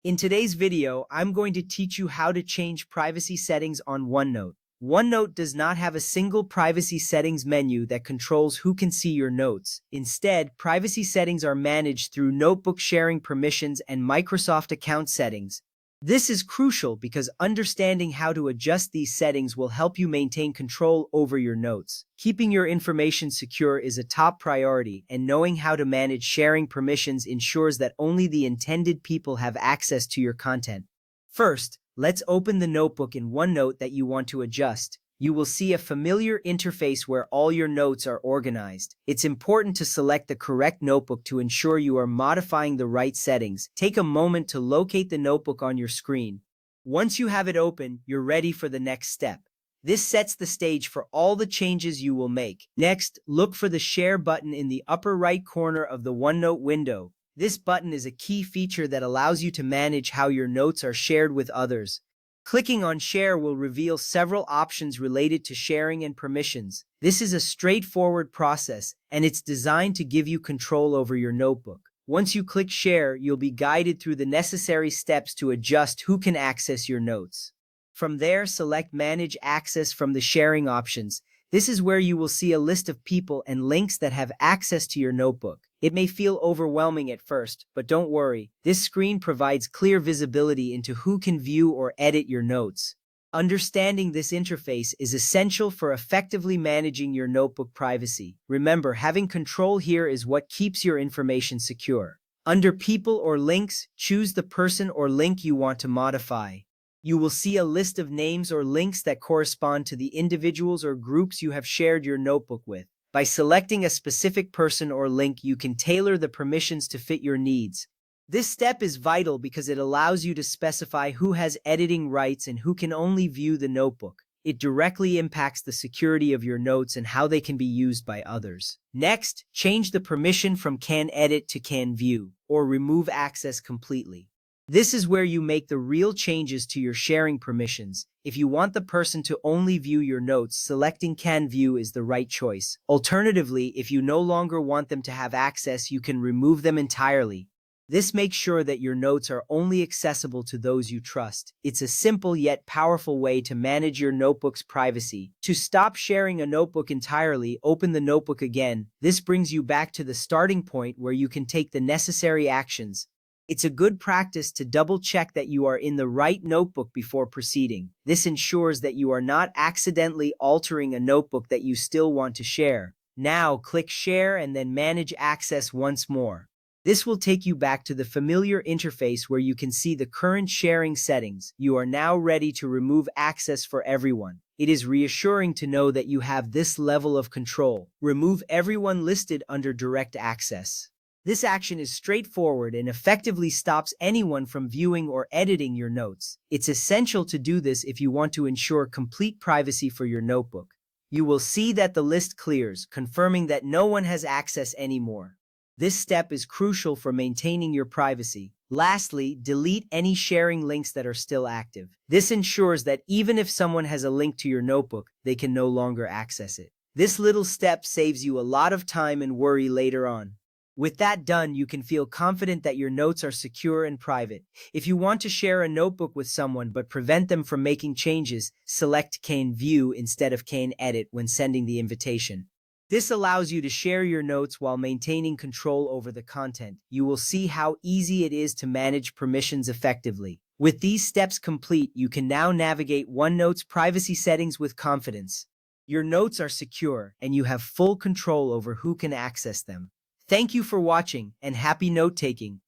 In today's video, I'm going to teach you how to change privacy settings on OneNote. OneNote does not have a single privacy settings menu that controls who can see your notes. Instead, privacy settings are managed through notebook sharing permissions and Microsoft account settings. This is crucial because understanding how to adjust these settings will help you maintain control over your notes. Keeping your information secure is a top priority, and knowing how to manage sharing permissions ensures that only the intended people have access to your content. First, let's open the notebook in OneNote that you want to adjust. You will see a familiar interface where all your notes are organized. It's important to select the correct notebook to ensure you are modifying the right settings. Take a moment to locate the notebook on your screen. Once you have it open, you're ready for the next step. This sets the stage for all the changes you will make. Next, look for the Share button in the upper right corner of the OneNote window. This button is a key feature that allows you to manage how your notes are shared with others. Clicking on Share will reveal several options related to sharing and permissions. This is a straightforward process, and it's designed to give you control over your notebook. Once you click Share, you'll be guided through the necessary steps to adjust who can access your notes. From there, select Manage Access from the sharing options. This is where you will see a list of people and links that have access to your notebook. It may feel overwhelming at first, but don't worry. This screen provides clear visibility into who can view or edit your notes. Understanding this interface is essential for effectively managing your notebook privacy. Remember, having control here is what keeps your information secure. Under People or Links, choose the person or link you want to modify. You will see a list of names or links that correspond to the individuals or groups you have shared your notebook with. By selecting a specific person or link, you can tailor the permissions to fit your needs. This step is vital because it allows you to specify who has editing rights and who can only view the notebook. It directly impacts the security of your notes and how they can be used by others. Next, change the permission from Can Edit to Can View, or remove access completely. This is where you make the real changes to your sharing permissions. If you want the person to only view your notes, selecting Can View is the right choice. Alternatively, if you no longer want them to have access, you can remove them entirely. This makes sure that your notes are only accessible to those you trust. It's a simple yet powerful way to manage your notebook's privacy. To stop sharing a notebook entirely, open the notebook again. This brings you back to the starting point where you can take the necessary actions. It's a good practice to double-check that you are in the right notebook before proceeding. This ensures that you are not accidentally altering a notebook that you still want to share. Now, click Share and then Manage Access once more. This will take you back to the familiar interface where you can see the current sharing settings. You are now ready to remove access for everyone. It is reassuring to know that you have this level of control. Remove everyone listed under Direct Access. This action is straightforward and effectively stops anyone from viewing or editing your notes. It's essential to do this if you want to ensure complete privacy for your notebook. You will see that the list clears, confirming that no one has access anymore. This step is crucial for maintaining your privacy. Lastly, delete any sharing links that are still active. This ensures that even if someone has a link to your notebook, they can no longer access it. This little step saves you a lot of time and worry later on. With that done, you can feel confident that your notes are secure and private. If you want to share a notebook with someone but prevent them from making changes, select Can View instead of Can Edit when sending the invitation. This allows you to share your notes while maintaining control over the content. You will see how easy it is to manage permissions effectively. With these steps complete, you can now navigate OneNote's privacy settings with confidence. Your notes are secure, and you have full control over who can access them. Thank you for watching, and happy note-taking.